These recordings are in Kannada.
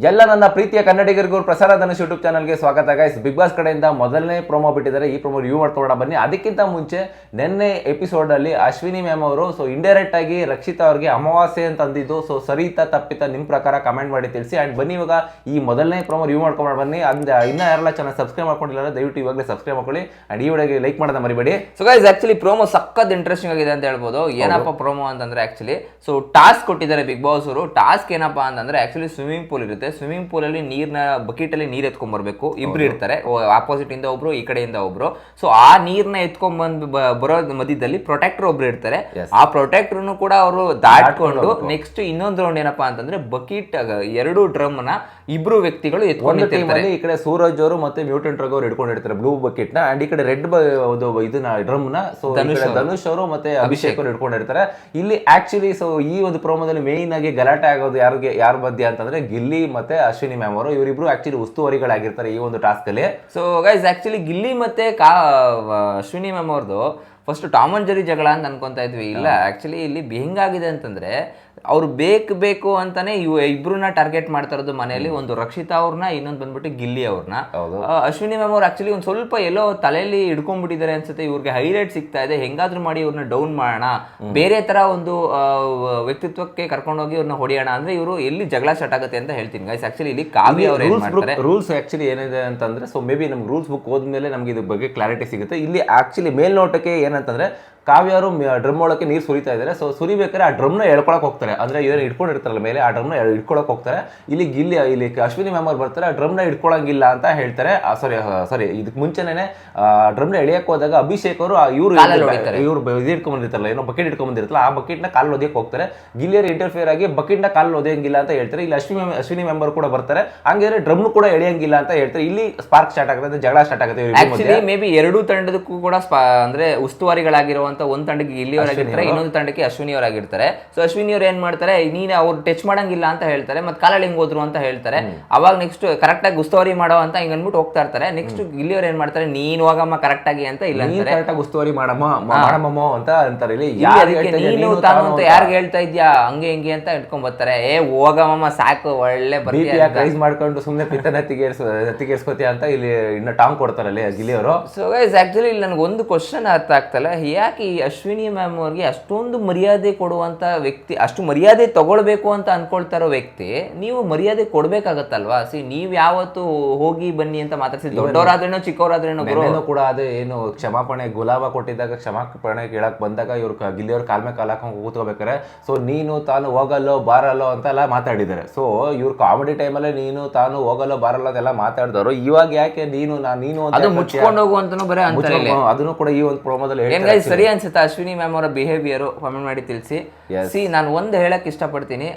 ಎಲ್ಲ ನನ್ನ ಪ್ರೀತಿಯ ಕನ್ನಡಿಗರಿಗೂ ಪ್ರಸಾರ ಧನುಷ್ ಯೂಟ್ಯೂಬ್ ಚಾನಲ್ಗೆ ಸ್ವಾಗತ ಗೈಸ್. ಬಿಗ್ ಬಾಸ್ ಕಡೆಯಿಂದ ಮೊದಲನೇ ಪ್ರೋಮೋ ಬಿಟ್ಟಿದ್ದಾರೆ. ಈ ಪ್ರೋಮೋ ರಿವ್ಯೂ ಮಾಡ್ಕೊಳ್ಳೋಣ ಬನ್ನಿ. ಅದಕ್ಕಿಂತ ಮುಂಚೆ ನಿನ್ನೆ ಎಪಿಸೋಡ್ ಅಲ್ಲಿ ಅಶ್ವಿನಿ ಮ್ಯಾಮ್ ಅವರು ಇಂಡೈರೆಕ್ಟ್ ಆಗಿ ರಕ್ಷಿತಾ ಅವ್ರಿಗೆ ಅಮಾವಾಸ್ಯೆ ಅಂತ ಅಂದಿದ್ದು. ಸರಿತಾ ತಪ್ಪಿತ ನಿಮ್ ಪ್ರಕಾರ ಕಮೆಂಟ್ ಮಾಡಿ ತಿಳಿಸಿ. ಅಂಡ್ ಬನ್ನಿ ಇವಾಗ ಈ ಮೊದಲನೇ ಪ್ರೋಮೋ ರಿವ್ಯೂ ಮಾಡ್ಕೊಂಡು ಬನ್ನಿ. ಇನ್ನ ಯಾರೆಲ್ಲ ಚಾನಲ್ ಸಬ್ಸ್ಕ್ರೈಬ್ ಮಾಡ್ಕೊಂಡಿಲ್ಲ ದಯವಿಟ್ಟು ಇವಾಗಲೇ ಸಬ್ಸ್ಕ್ರೈಬ್ ಮಾಡ್ಕೊಳ್ಳಿ. ಅಂಡ್ ಈ ವಿಡಿಯೋಗೆ ಲೈಕ್ ಮಾಡೋದ ಮರಿಬೇಡಿ. ಸೊ ಗೈಸ್ ಆಕ್ಚುಲಿ ಪ್ರೋಮೋ ಸಕ್ಕತ್ ಇಂಟ್ರೆಸ್ಟಿಂಗ್ ಆಗಿದೆ ಅಂತ ಹೇಳ್ಬೋದು. ಏನಪ್ಪ ಪ್ರೋಮೋ ಅಂತಂದ್ರೆ ಆಕ್ಚುಲಿ ಟಾಸ್ಕ್ ಕೊಟ್ಟಿದ್ದಾರೆ ಬಿಗ್ ಬಾಸ್ ಅವರು. ಟಾಸ್ಕ್ ಏನಪ್ಪಾ ಅಂತಂದ್ರೆ ಆಕ್ಚುಲಿ ಸ್ವಿಮ್ಮಿಂಗ್ ಪೂಲ್ ಇರುತ್ತೆ. ಸ್ವಿಮ್ಮಿಂಗ್ ಪೂಲ್ ಅಲ್ಲಿ ನೀರ್ನ ಬಕೆಟ್ ಅಲ್ಲಿ ನೀರ್ ಎತ್ಕೊಂಡ್ ಬರ್ಬೇಕು. ಇಬ್ರು ಇರ್ತಾರೆ, ಆಪೋಸಿಟ್ ಇಂದ ಒಬ್ರು, ಈ ಕಡೆಯಿಂದ ಒಬ್ರು. ಸೊ ಆ ನೀರ್ನ ಎತ್ಕೊಂಡ್ ಬಂದ್ ಬರೋ ಮಧ್ಯದಲ್ಲಿ ಪ್ರೊಟೆಕ್ಟರ್ ಒಬ್ರು ಇರ್ತಾರೆ. ಆ ಪ್ರೊಟೆಕ್ಟರ್ ಕೂಡ ಅವರು ದಾಟ್ಕೊಂಡು ನೆಕ್ಸ್ಟ್ ಇನ್ನೊಂದು ರೌಂಡ್ ಏನಪ್ಪಾ ಅಂತಂದ್ರೆ ಬಕೆಟ್ 2 ಡ್ರಮ್ ನ ಇಬ್ರು ವ್ಯಕ್ತಿಗಳು ಎತ್ಕೊಂಡಿರ್ತಾರೆ. ಈ ಕಡೆ ಸೂರಜ್ ಅವರು ಮತ್ತೆ ಮ್ಯೂಟೆಂಟ್ ರಘು ಅವರು ಇಟ್ಕೊಂಡಿರ್ತಾರೆ ಬ್ಲೂ ಬಕೆಟ್ ನ. ಅಂಡ್ ಈ ಕಡೆ ರೆಡ್ ಇದನ್ನ ಡ್ರಮ್ ನ ಧನುಷ್ ಅವರು ಮತ್ತೆ ಅಭಿಷೇಕ್ ಅವರು ಇಟ್ಕೊಂಡಿರ್ತಾರೆ. ಇಲ್ಲಿ ಆಕ್ಚುಲಿ ಈ ಒಂದು ಪ್ರೋಮೋದಲ್ಲಿ ಮೇನ್ ಆಗಿ ಗಲಾಟೆ ಆಗೋದು ಯಾರ ಮಧ್ಯೆ ಅಂತಂದ್ರೆ ಗಿಲ್ಲಿ ಮತ್ತೆ ಅಶ್ವಿನಿ ಮ್ಯಾಮ್ ಅವರು. ಇವರಿಬ್ರು ಆಕ್ಚುಲಿ ಉಸ್ತುವಾರಿಗಳಾಗಿರ್ತಾರೆ ಈ ಒಂದು ಟಾಸ್ಕ್ ಅಲ್ಲಿ. ಸೊ ಗೈಸ್ ಆಕ್ಚುಲಿ ಗಿಲ್ಲಿ ಮತ್ತೆ ಅಶ್ವಿನಿ ಮ್ಯಾಮ್ ಅವ್ರದ್ದು ಫಸ್ಟ್ ಟಾಮ್ ಅಂಡ್ ಜೆರ್ರಿ ಜಗಳ ಅಂತ ಅನ್ಕೊಂತಾ ಇದ್ವಿ. ಇಲ್ಲ, ಆಕ್ಚುಲಿ ಇಲ್ಲಿ ಹೆಂಗಾಗಿದೆ ಅಂತಂದ್ರೆ ಅವ್ರು ಬೇಕು ಅಂತಾನೆ ಇಬ್ರನ್ನ ಟಾರ್ಗೆಟ್ ಮಾಡ್ತಾ ಇರೋದು ಮನೆಯಲ್ಲಿ. ಒಂದು ರಕ್ಷಿತಾ ಅವ್ರನ್ನ, ಇನ್ನೊಂದು ಬಂದ್ಬಿಟ್ಟು ಗಿಲ್ಲಿ ಅವ್ರನ್ನ. ಅಶ್ವಿನಿ ಮ್ಯಾಮ್ ಅವ್ರು ಆಕ್ಚುಲಿ ಒಂದ್ ಸ್ವಲ್ಪ ಎಲ್ಲೋ ತಲೆಯಲ್ಲಿ ಹಿಡ್ಕೊಂಡ್ಬಿಟ್ಟಿದ್ದಾರೆ ಅನ್ಸುತ್ತೆ. ಇವ್ರಿಗೆ ಹೈಲೈಟ್ ಸಿಗ್ತಾ ಇದೆ, ಹೆಂಗಾದ್ರೂ ಮಾಡಿ ಇವ್ರನ್ನ ಡೌನ್ ಮಾಡೋಣ, ಬೇರೆ ತರ ಒಂದು ವ್ಯಕ್ತಿತ್ವಕ್ಕೆ ಕರ್ಕೊಂಡೋಗಿ ಇವ್ರನ್ನ ಹೊಡೆಯೋಣ ಅಂದ್ರೆ ಇವರು ಎಲ್ಲಿ ಜಗಳ ಸ್ಟಾರ್ಟ್ ಆಗುತ್ತೆ ಅಂತ ಹೇಳ್ತೀನಿ ಗೈಸ್. ಆಕ್ಚುಲಿ ಇಲ್ಲಿ ಕಾವ್ಯ ಅವ್ರು ಏನ್ ಮಾಡ್ತಾರೆ, ರೂಲ್ಸ್ ಆಕ್ಚುಲಿ ಏನಿದೆ ಅಂತಂದ್ರೆ ಮೇ ಬಿ ನಮ್ಗೆ ರೂಲ್ಸ್ ಬುಕ್ ಹೋದ್ಮೇಲೆ ನಮ್ಗೆ ಇದ್ರ ಬಗ್ಗೆ ಕ್ಲಾರಿಟಿ ಸಿಗುತ್ತೆ. ಇಲ್ಲಿ ಆಕ್ಚುಲಿ ಮೇಲ್ನೋಟಕ್ಕೆ ಏನಂತಂದ್ರೆ ಕಾವ್ಯ ಅವರು ಡ್ರಮ್ ಒಳಕ್ಕೆ ನೀರು ಸುರಿತಾ ಇದ್ದಾರೆ. ಸುರಿಬೇಕಾದ್ರೆ ಆ ಡ್ರಮ್ನ ಎಳ್ಕೊಳಕ್ ಹೋಗ್ತಾರೆ. ಅಂದ್ರೆ ಏನು ಇಟ್ಕೊಂಡಿರ್ತಾರಲ್ಲ ಮೇಲೆ, ಆ ಡ್ರಮ್ನ ಇಟ್ಕೊಳಕ್ ಹೋಗ್ತಾರೆ. ಇಲ್ಲಿ ಅಶ್ವಿನಿ ಮ್ಯಾಮ್ ಅವ್ರು ಬರ್ತಾರೆ, ಆ ಡ್ರಮ್ನ ಇಟ್ಕೊಳಂಗಿಲ್ಲ ಅಂತ ಹೇಳ್ತಾರೆ. ಸಾರಿ ಇದಕ್ಕೆ ಮುಂಚೆನೇ ಡ್ರಮ್ನ ಎಳಿಯಕ್ ಹೋದಾಗ ಅಭಿಷೇಕ್ ಅವರು ಇವ್ರು ಇಟ್ಕೊಂಡ್ಬಂದಿರ್ತಾರಲ್ಲ, ಏನೋ ಬಕೆಟ್ ಇಟ್ಕೊಂಡ್ಬಂದಿರ್ತಲ್ಲ, ಆ ಬಕೆಟ್ ನ ಕಾಲ್ ಓದಿಯಕ್ಕೆ ಹೋಗ್ತಾರೆ. ಗಿಲ್ಲಿಯರು ಇಂಟರ್ಫಿಯರ್ ಆಗಿ ಬಕೆಟ್ ನ ಕಾಲ್ ಓದಿಯಂಗಿಲ್ಲ ಅಂತ ಹೇಳ್ತಾರೆ. ಇಲ್ಲಿ ಅಶ್ವಿನಿ ಮೆಂಬರ್ ಕೂಡ ಬರ್ತಾರೆ, ಹಂಗಾದ್ರೆ ಡ್ರಮ್ ಕೂಡ ಎಳಿಯಂಗಿಲ್ಲ ಅಂತ ಹೇಳ್ತಾರೆ. ಇಲ್ಲಿ ಸ್ಪಾರ್ಕ್ ಸ್ಟಾರ್ಟ್ ಆಗುತ್ತೆ, ಜಗಳ ಸ್ಟಾರ್ಟ್ ಆಗುತ್ತೆ. ಮೇ ಬಿ 2 ತಂಡದಕ್ಕೂ ಕೂಡ ಅಂದ್ರೆ ಉಸ್ತುವಾರಿಗಳಾಗಿರುವಂತ ಒಂದ್ ತಂಡಕ್ಕೆ ಗಿಲ್ಲಿಯವರಾಗಿರ್ತಾರೆ, ಇನ್ನೊಂದು ತಂಡಕ್ಕೆ ಅಶ್ವಿನಿ ಅವರಾಗಿರ್ತಾರೆ. ಸೊ ಅಶ್ವಿನಿ ಅವ್ರು ಏನ್ ಮಾಡ್ತಾರೆ, ನೀನ್ ಅವ್ರು ಟಚ್ ಮಾಡಂಗಿಲ್ಲ ಅಂತ ಹೇಳ್ತಾರೆ, ಮತ್ತೆ ಕಾಲಲ್ಲಿ ಹಿಂಗ್ ಹೋದ್ರು ಅಂತ ಹೇಳ್ತಾರೆ. ಅವಾಗ ನೆಕ್ಸ್ಟ್ ಕರೆಕ್ಟ್ ಆಗಿ ಉಸ್ತುವಾರಿ ಮಾಡೋ ಅಂತ ಹಿಂಗ್ ಅನ್ಬಿಟ್ಟು ಹೋಗ್ತಾ ಇರ್ತಾರೆ. ನೆಕ್ಸ್ಟ್ ಗಿಲ್ಲಿಯವ್ರು ಏನ್ ಮಾಡ್ತಾರೆ, ನೀನ್ ಹೋಗಮ್ಮ ಕರೆಕ್ಟ್ ಆಗಿ ಅಂತ ಇಲ್ಲ, ಕರೆಕ್ಟ್ ಆಗಿ ಉಸ್ತುವಾರಿ ಮಾಡಮ್ಮ ಅಂತ ಅಂತಾರೆ. ನೀನು ತಾನು ಅಂತ ಯಾರಿಗೆ ಹೇಳ್ತಾ ಇದ್ಯಾ, ಹಂಗೆ ಹಿಂಗೆ ಅಂತ ಇಟ್ಕೊಂಡ್ ಬರ್ತಾರೆ. ಹೋಗಮ್ಮ ಸಾಕು, ಒಳ್ಳೆ ಪ್ರೈಸ್ ಮಾಡ್ಕೊಂಡು ಸುಮ್ನೆ ಪಿತ್ತ ನೆತ್ತಿಗೇರ್ಸ್ಕೊತೀಯ ಅಂತ ಇಲ್ಲಿ ಇನ್ನ ಟಾಂಗ್ ಕೊಡ್ತಾರಲ್ಲಿ ಗಿಲ್ಲಿಯವರು. ಸೊ ಗೈಸ್ ಆಕ್ಚುಲಿ ಇಲ್ಲಿ ನನಗೆ ಒಂದು ಕ್ವಶನ್ ಅರ್ಥ ಆಗ್ತಲ್ಲ, ಯಾಕೆ ಈ ಅಶ್ವಿನಿ ಮ್ಯಾಮ್ ಅವ್ರಿಗೆ ಅಷ್ಟೊಂದು ಮರ್ಯಾದೆ ಕೊಡುವಂತ ವ್ಯಕ್ತಿ, ಅಷ್ಟು ಮರ್ಯಾದೆ ತಗೊಳ್ಬೇಕು ಅಂತ ಅನ್ಕೊಳ್ತಾ ಇರೋ ವ್ಯಕ್ತಿ, ನೀವು ಮರ್ಯಾದೆ ಕೊಡ್ಬೇಕಾಗತ್ತಲ್ವಾ? ನೀವ್ ಯಾವತ್ತು ಹೋಗಿ ಬನ್ನಿ ಅಂತ ಮಾತಾಡ್ಸಿದ್, ದೊಡ್ಡವರಾದ್ರೇನೋ ಚಿಕ್ಕವರಾದ್ರೇನೋ ಕೂಡ ಅದೇ ಏನು ಕ್ಷಮಾಪಣೆ ಗುಲಾಬ ಕೊಟ್ಟಿದ್ದಾಗ ಕ್ಷಮಾಪಣೆ ಕೇಳಕ್ ಬಂದಾಗ ಇವ್ರು ಗಿಲ್ಲಿಯವ್ರು ಕಾಲ್ ಮೇಲೆ ಕಾಲ್ ಹಾಕೊಂಡು ಕೂತ್ಕೋಬೇಕಾರೆ ನೀನು ತಾನು ಹೋಗಲ್ಲೋ ಬಾರಲ್ಲೋ ಅಂತೆಲ್ಲ ಮಾತಾಡಿದ್ದಾರೆ. ಸೊ ಇವ್ರು ಕಾಮಿಡಿ ಟೈಮಲ್ಲೇ ನೀನು ತಾನು ಹೋಗಲ್ಲೋ ಬಾರಲ್ಲೋ ಅಂತೆಲ್ಲ ಮಾತಾಡಿದವರು. ಇವಾಗ ಯಾಕೆ ನೀನು ಅದು ಮುಚ್ಕೊಂಡು ಹೋಗುವಂತನೂ ಬರೀ ಅದನ್ನು ಕೂಡ ಈ ಒಂದು ಪ್ರೋಮೋದಲ್ಲಿ ಸರಿ ಅನ್ಸುತ್ತೆ ಅಶ್ವಿನಿ ಮ್ಯಾಮ್ ಅವರ ಬಿಹೇವಿಯರ್ ಕಮೆಂಟ್ ಮಾಡಿ ತಿಳಿಸಿ. ನಾನು ಒಂದು ಹೇಳಕ್ ಇಷ್ಟಪಡ್ತೀನಿ,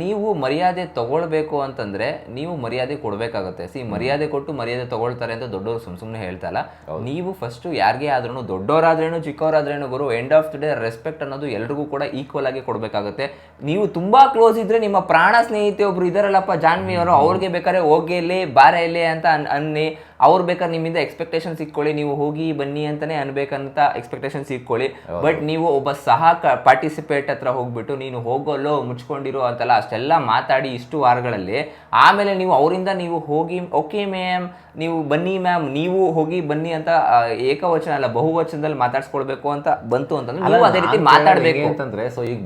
ನೀವು ಮರ್ಯಾದೆ ತಗೊಳ್ಬೇಕು ಅಂತಂದ್ರೆ ನೀವು ಮರ್ಯಾದೆ ಕೊಡ್ಬೇಕಾಗುತ್ತೆ. ಮರ್ಯಾದೆ ಕೊಟ್ಟು ಮರ್ಯಾದೆ ತಗೊಳ್ತಾರೆ ಅಂತ ದೊಡ್ಡವರು ಸುಮ್ನೆ ಹೇಳ್ತಾ ಇಲ್ಲ. ನೀವು ಫಸ್ಟ್ ಯಾರಿಗೆ ಆದ್ರೂ, ದೊಡ್ಡವರಾದ್ರೇನು ಚಿಕ್ಕವರಾದ್ರೇನು ಗುರು, end of the day respect ಅನ್ನೋದು ಎಲ್ರಿಗೂ ಕೂಡ ಈಕ್ವಲ್ ಆಗಿ ಕೊಡ್ಬೇಕಾಗುತ್ತೆ. ನೀವು ತುಂಬಾ ಕ್ಲೋಸ್ ಇದ್ರೆ ನಿಮ್ಮ ಪ್ರಾಣ ಸ್ನೇಹಿತೆ ಒಬ್ರು ಇದಾರಲ್ಲಪ್ಪ ಜಾನ್ವಿ ಅವರು, ಅವ್ರಿಗೆ ಬೇಕಾದ್ರೆ ಹೋಗಿ ಬಾರೆ ಇಲ್ಲಿ ಅಂತ ಅನ್ನಿ, ಅವ್ರು ಬೇಕಾದ್ರೆ ನಿಮ್ಮಿಂದ ಎಕ್ಸ್ಪೆಕ್ಟೇಷನ್ಸ್ ಇಟ್ಕೊಳ್ಳಿ, ನೀವು ಹೋಗಿ ಬನ್ನಿ ಅಂತಾನೆ ಅನ್ಬೇಕಂತ ಎಕ್ಸ್ಪೆಕ್ಟೇಷನ್ಸ್ ಇಟ್ಕೊಳ್ಳಿ. ಬಟ್ ನೀವು ಒಬ್ಬ ಸಹ ಪಾರ್ಟಿಸಿಪೇಟ್ ಹತ್ರ ಹೋಗ್ಬಿಟ್ಟು ನೀನು ಹೋಗೋಲ್ಲೋ ಮುಚ್ಕೊಂಡಿರೋ ಅಂತೆಲ್ಲ ಅಷ್ಟೆಲ್ಲ ಮಾತಾಡಿ ಇಷ್ಟು ವಾರಗಳಲ್ಲಿ, ಆಮೇಲೆ ನೀವು ಅವರಿಂದ ನೀವು ಹೋಗಿ ಓಕೆ ಮ್ಯಾಮ್ ನೀವು ಬನ್ನಿ ಮ್ಯಾಮ್, ನೀವು ಹೋಗಿ ಬನ್ನಿ ಅಂತ ಏಕವಚನ ಅಲ್ಲ ಬಹುವಚನದಲ್ಲಿ ಮಾತಾಡ್ಸ್ಕೊಳ್ಬೇಕು ಅಂತ ಬಂತು ಅಂತಂದ್ರೆ ನೀವು ಅದೇ ರೀತಿ ಮಾತಾಡ್ಬೇಕು ಅಂತಂದ್ರೆ. ಸೊ ಈಗ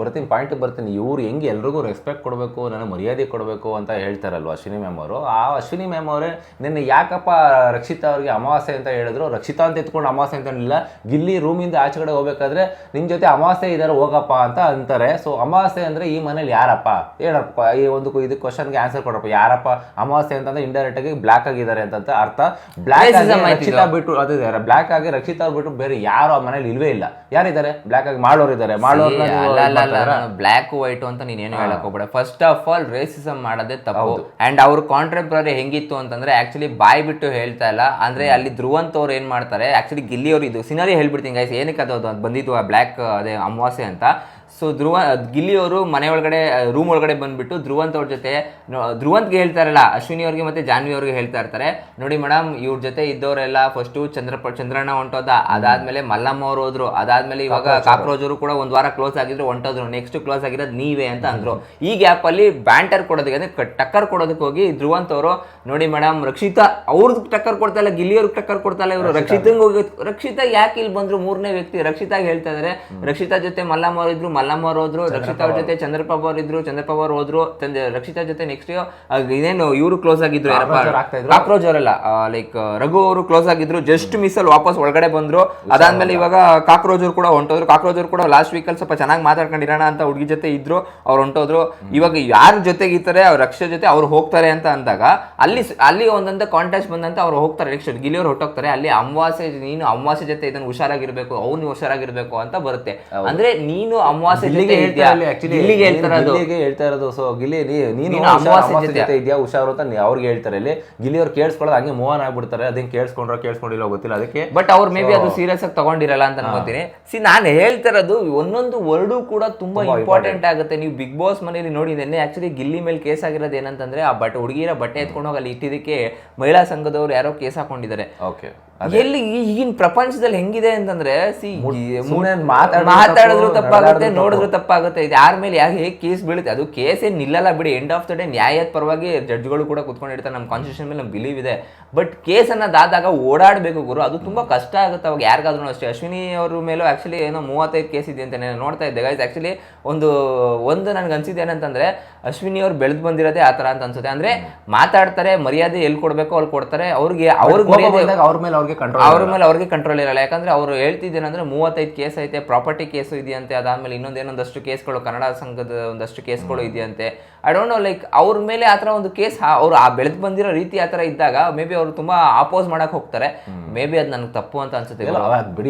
ಬರ್ತೀನಿ ಇವ್ರು ಹೆಂಗೆ ಎಲ್ರಿಗೂ ರೆಸ್ಪೆಕ್ಟ್ ಕೊಡಬೇಕು, ನನಗೆ ಮರ್ಯಾದೆ ಕೊಡಬೇಕು ಅಂತ ಹೇಳ್ತಾರಲ್ವ ಅಶ್ವಿನಿ ಮ್ಯಾಮ್ ಅವರು. ಆ ಅಶ್ವಿನಿ ಮ್ಯಾಮ್ ಅವರೇ ನಿನ್ನೆ ಯಾಕಪ್ಪ ರಕ್ಷಿತಾ ಅವ್ರಿಗೆ ಅಮಾವಾಸ್ಯೆ ಅಂತ ಹೇಳಿದ್ರು, ರಕ್ಷಿತಾ ಅಂತ ಎತ್ಕೊಂಡು ಅಮಾವಾಸ್ಯೆ ಅಂತ ಇಲ್ಲ, ಗಿಲ್ಲಿ ರೂಮಿಂದ ಆಚೆ ಕಡೆ ಹೋಗ್ಬೇಕಾದ್ರೆ ನಿನ್ ಜೊತೆ ಅಮಾವಾಸ್ಯೆ ಇದಾರೆ ಹೋಗಪ್ಪ ಅಂತ ಅಂತಾರೆ. ಸೊ ಅಮಾವಾಸ್ಯೆ ಅಂದ್ರೆ ಈ ಮನೇಲಿ ಯಾರಪ್ಪ ಹೇಳಪ್ಪ, ಈ ಒಂದು ಇದು ಕ್ವಶನ್ಗೆ ಆನ್ಸರ್ ಕೊಡಪ್ಪ, ಯಾರಪ್ಪ ಅಮಾವಾಸ್ಯೆ ಅಂತಂದ್ರೆ ಇಂಡೈರೆಕ್ಟ್ ಆಗಿ ಬ್ಲಾಕ್ ಆಗಿದ್ದಾರೆ ಅಂತ ಅರ್ಥ. ಬ್ಲಾಕ್ ರಕ್ಷಿತಾ ಬಿಟ್ಟು ಅದೇ ಬ್ಲಾಕ್ ಆಗಿ ರಕ್ಷಿತಾ ಬಿಟ್ಟು ಬೇರೆ ಯಾರು ಆ ಮನೇಲಿ ಇಲ್ವೇ ಇಲ್ಲ. ಯಾರಿದ್ದಾರೆ ಬ್ಲಾಕ್ ಆಗಿ ಮಾಡೋರು ಇದ್ದಾರೆ. ಬ್ಲಾಕ್ ವೈಟ್ ಅಂತ ನೀನೇನು ಹೇಳಕ್ ಹೋಗ್ಬೇಡ. ಫಸ್ಟ್ ಆಫ್ ಆಲ್ ರೇಸಿಸಮ್ ಮಾಡೋದೇ ತಪ್ಪು. ಅಂಡ್ ಅವ್ರ ಕಾಂಟ್ರೆಂಪ್ರರಿ ಹೆಂಗಿತ್ತು ಅಂತಂದ್ರೆ ಆಕ್ಚುಲಿ ಬಾಯ್ ಬಿಟ್ಟು ಹೇಳ್ತಾ ಇಲ್ಲ. ಅಂದ್ರೆ ಅಲ್ಲಿ ಧ್ರುವಂತ್ ಅವ್ರು ಏನ್ ಮಾಡ್ತಾರೆ, ಆಕ್ಚುಲಿ ಗಿಲ್ಲಿ ಅವರು ಇದು ಸಿನಾರಿ ಹೇಳ್ಬಿಡ್ತೀನಿ ಗೈಸ್, ಏನಕ್ಕೆ ಅದು ಬಂದಿದ್ದು ಆ ಬ್ಲಾಕ್ ಅದೇ ಅಮಾವಾಸ್ಯೆ ಅಂತ. ಸೊ ಗಿಲ್ಲಿ ಅವರು ಮನೆ ಒಳಗಡೆ ರೂಮ್ ಒಳಗಡೆ ಬಂದ್ಬಿಟ್ಟು ಧ್ರುವಂತ್ ಅವ್ರ ಜೊತೆ ಧ್ರುವಂತ್ಗೆ ಹೇಳ್ತಾರಲ್ಲ, ಅಶ್ವಿನಿ ಅವ್ರಿಗೆ ಮತ್ತೆ ಜಾನ್ವಿ ಅವ್ರಿಗೆ ಹೇಳ್ತಾ ಇರ್ತಾರೆ, ನೋಡಿ ಮೇಡಮ್ ಇವ್ರ ಜೊತೆ ಇದ್ದವರೆಲ್ಲ ಫಸ್ಟ್ ಚಂದ್ರಣ್ಣ ಹೊಂಟೋದ, ಅದಾದ್ಮೇಲೆ ಮಲ್ಲಮ್ಮ ಅವ್ರು ಹೋದ್ರು, ಅದಾದ್ಮೇಲೆ ಇವಾಗ ಕಾಕ್ರೋಚ್ ಅವರು ಕೂಡ ಒಂದ್ ವಾರ ಕ್ಲೋಸ್ ಆಗಿದ್ರು ಹೊಂಟೋದ್ರು, ನೆಕ್ಸ್ಟ್ ಕ್ಲೋಸ್ ಆಗಿರೋದು ನೀವೇ ಅಂತ ಅಂದ್ರು. ಈ ಗ್ಯಾಪ್ ಅಲ್ಲಿ ಬ್ಯಾಂಟರ್ ಕೊಡೋದಕ್ಕೆ ಅಂದ್ರೆ ಟಕ್ಕರ್ ಕೊಡೋದಕ್ಕೆ ಹೋಗಿ ಧ್ರುವಂತ್ ಅವರು, ನೋಡಿ ಮೇಡಮ್ ರಕ್ಷಿತಾ ಅವ್ರದ್ದು ಟಕ್ಕರ್ ಕೊಡ್ತಾ ಇಲ್ಲ, ಗಿಲ್ಲಿ ಅವ್ರಿಗೆ ಟಕ್ಕರ್ ಕೊಡ್ತಾ ಇಲ್ಲ, ಇವರು ರಕ್ಷಿತಂಗ್ ಹೋಗಿ ರಕ್ಷಿತಾ ಯಾಕೆ ಇಲ್ಲಿ ಬಂದ್ರು, ಮೂರನೇ ವ್ಯಕ್ತಿ ರಕ್ಷಿತಾಗ್ ಹೇಳ್ತಾ ಇದಾರೆ. ರಕ್ಷಿತಾ ಜೊತೆ ಮಲ್ಲಮ್ಮ ಅವ್ರು ಇದ್ರು, ಮಲ್ಲಮ್ಮ ಅವ್ರು ಹೋದ್ರು, ರಕ್ಷಿತಾ ಅವ್ರ ಜೊತೆ ಚಂದ್ರಪ್ರಭಾ ಅವ್ರು ಇದ್ರು, ಚಂದ್ರಪ್ರಭಾ ಅವ್ರು ಹೋದ್ರು, ರಕ್ಷಿತಾ ಜೊತೆ ನೆಕ್ಸ್ಟ್ ಇದೇನು ಇವರು ಕ್ಲೋಸ್ ಆಗಿದ್ರು, ಕಾಕ್ರೋಚ್ ಅವರೆಲ್ಲ ಲೈಕ್ ರಘು ಅವರು ಕ್ಲೋಸ್ ಆಗಿದ್ರು, ಜಸ್ಟ್ ಮಿಸ್ ಅಲ್ಲಿ ವಾಪಸ್ ಒಳಗಡೆ ಬಂದ್ರು. ಅದಾದ್ಮೇಲೆ ಇವಾಗ ಕಾಕ್ರೋಚ್ ಅವ್ರು ಕೂಡ ಹೊಂಟೋದ್ರು. ಕಾಕ್ರೋಚ್ ಅವ್ರು ಕೂಡ ಲಾಸ್ಟ್ ವೀಕ್ ಅಲ್ಲಿ ಸ್ವಲ್ಪ ಚೆನ್ನಾಗಿ ಮಾತಾಡ್ಕೊಂಡಿರೋಣ ಅಂತ ಹುಡುಗಿ ಜೊತೆ ಇದ್ರು, ಅವ್ರು ಹೊಂಟೋದ್ರು. ಇವಾಗ ಯಾರ ಜೊತೆಗೆ ಇರ್ತಾರೆ ಅವ್ರ ರಕ್ಷಾ ಜೊತೆ ಅವ್ರು ಹೋಗ್ತಾರೆ ಅಂತ ಅಂದಾಗ ಅಲ್ಲಿ ಒಂದಂತ ಕಾಂಟ್ಯಾಕ್ಟ್ ಬಂದಂತ ಅವ್ರು ಹೋಗ್ತಾರೆ. ನೆಕ್ಸ್ಟ್ ಗಿಲ್ಲಿ ಅವ್ರು ಹೊಟ್ಟೋಗ್ತಾರೆ. ಅಲ್ಲಿ ನೀನು ಅಮಾವಾಸ್ಯೆ ಜೊತೆ ಇದನ್ನ ಹುಷಾರಾಗಿರ್ಬೇಕು, ಅವ್ನು ಹುಷಾರಾಗಿರ್ಬೇಕು ಅಂತ ಬರುತ್ತೆ. ಅಂದ್ರೆ ನೀನು ಅಮಾವಾಸ್ಯೆ ಜೊತೆ ಹೇಳ್ತಾ ಇರೋದು. ಸೊ ಗಿಲ್ಲಿ ನೀನು ಅಮಾವಾಸ್ಯೆ ಜೊತೆ ಇದೆಯಾ ಹುಷಾರು ಅಂತ ಅವ್ರಿಗೆ ಹೇಳ್ತಾರೆ. ಇಲ್ಲಿ ಗಿಲ್ಲಿ ಅವ್ರು ಕೇಳಿಸ್ಕೊಳ್ಳೋದು ಹಂಗೆ ಮೂವ್ ಆನ್ ಆಗ್ಬಿಡ್ತಾರೆ. ಅದನ್ನ ಕೇಳಿಸ್ಕೊಂಡಿಲ್ಲ ಗೊತ್ತಿಲ್ಲ ಅದಕ್ಕೆ. ಬಟ್ ಅವ್ರು ಮೇ ಬಿ ಅದು ಸೀರಿಯಸ್ ಆಗಿ ತಗೊಂಡಿರಲ್ಲ ಅಂತ ಅನ್ಕೋತೀನಿ. ನಾನು ಹೇಳ್ತಾ ಇರೋದು ಒಂದೊಂದು ವರ್ಡು ಕೂಡ ತುಂಬಾ ಇಂಪಾರ್ಟೆಂಟ್ ಆಗುತ್ತೆ. ನೀವು ಬಿಗ್ ಬಾಸ್ ಮನೆಯಲ್ಲಿ ನೋಡಿ, ನೆನ್ನೆ ಆಕ್ಚುಲಿ ಗಿಲ್ಲಿ ಮೇಲೆ ಕೇಸ್ ಆಗಿರೋದು ಏನಂತಂದ್ರೆ, ಆ ಹುಡುಗಿರ ಬಟ್ಟೆ ಎತ್ಕೊಂಡು ಹೋಗಿ ಅಲ್ಲಿ ಇಟ್ಟಿದ್ದಕ್ಕೆ ಮಹಿಳಾ ಸಂಘದವ್ರು ಯಾರೋ ಕೇಸ್ ಹಾಕೊಂಡಿದ್ದಾರೆ. ಎಲ್ಲಿ ಈಗಿನ ಪ್ರಪಂಚದಲ್ಲಿ ಹೆಂಗಿದೆ ಅಂತಂದ್ರೆ, ಮಾತಾಡಿದ್ರು ತಪ್ಪಾಗುತ್ತೆ, ನೋಡಿದ್ರು ತಪ್ಪಾಗುತ್ತೆ. ಇದು ಯಾರ ಮೇಲೆ ಹೇಗೆ ಕೇಸ್ ಬೀಳುತ್ತೆ, ಅದು ಕೇಸ್ ಏನ್ ನಿಲ್ಲಲ್ಲ ಬಿಡಿ. ಎಂಡ್ ಆಫ್ ದ ಡೇ ನ್ಯಾಯದ ಪರವಾಗಿ ಜಡ್ಜ್ಗಳು ಕೂಡ ಕುತ್ಕೊಂಡಿರ್ತಾರೆ. ನಮ್ಮ ಕಾನ್ಸ್ಟಿಟ್ಯೂಷನ್ ಮೇಲೆ ನಮ್ಗೆ ಬಿಲೀವ್ ಇದೆ. ಬಟ್ ಕೇಸ್ ಅನ್ನೋದಾದಾಗ ಓಡಾಡಬೇಕು ಗುರು, ಅದು ತುಂಬಾ ಕಷ್ಟ ಆಗುತ್ತೆ ಅವಾಗ ಯಾರಿಗಾದ್ರೂ ಅಷ್ಟೇ. ಅಶ್ವಿನಿ ಅವ್ರ ಮೇಲೂ ಆಕ್ಚುಲಿ ಏನೋ 35 ಕೇಸ್ ಇದೆ ಅಂತ ನೋಡ್ತಾ ಇದ್ದೆ ಗೈಸ್. ಆಕ್ಚುಲಿ ಒಂದು ನನ್ಗೆ ಅನ್ಸಿದ್ದು ಏನಂತಂದ್ರೆ, ಅಶ್ವಿನಿ ಅವ್ರು ಬೆಳೆದು ಬಂದಿರೋದೇ ಆ ತರ ಅಂತ ಅನ್ಸುತ್ತೆ. ಅಂದ್ರೆ ಮಾತಾಡ್ತಾರೆ, ಮರ್ಯಾದೆ ಎಲ್ಲಿ ಕೊಡ್ಬೇಕು ಅಲ್ಲಿ ಕೊಡ್ತಾರೆ. ಅವ್ರ ಮೇಲೆ ಅವ್ರಿಗೆ ಕಂಟ್ರೋಲ್ ಇರಲ್ಲ. ಯಾಕಂದ್ರೆ ಅವ್ರು ಹೇಳ್ತಿದ್ದೇನಂದ್ರೆ 35 ಕೇಸ್ ಐತೆ, ಪ್ರಾಪರ್ಟಿ ಕೇಸು ಇದೆಯಂತೆ, ಅದಾದ್ಮೇಲೆ ಇನ್ನೊಂದಷ್ಟು ಕೇಸ್ಗಳು ಕನ್ನಡ ಸಂಘದ ಒಂದಷ್ಟು ಕೇಸ್ಗಳು ಇದೆಯಂತೆ. ಐ ಡೋಂಟ್ ನೋ, ಲೈಕ್ ಅವ್ರ ಮೇಲೆ ಆತರ ಒಂದು ಕೇಸ್ ಅವ್ರು ಆ ಬೆಳೆದು ಬಂದಿರೋ ರೀತಿ ಆತರ ಇದ್ದಾಗ ಮೇ ಬಿ ಅವ್ರು ತುಂಬಾ ಅಪೋಸ್ ಮಾಡಕ್ ಹೋಗ್ತಾರೆ. ಮೇ ಬಿ ಅದ್ ನನಗೆ ತಪ್ಪು ಅಂತ ಅನ್ಸುತ್ತೆ.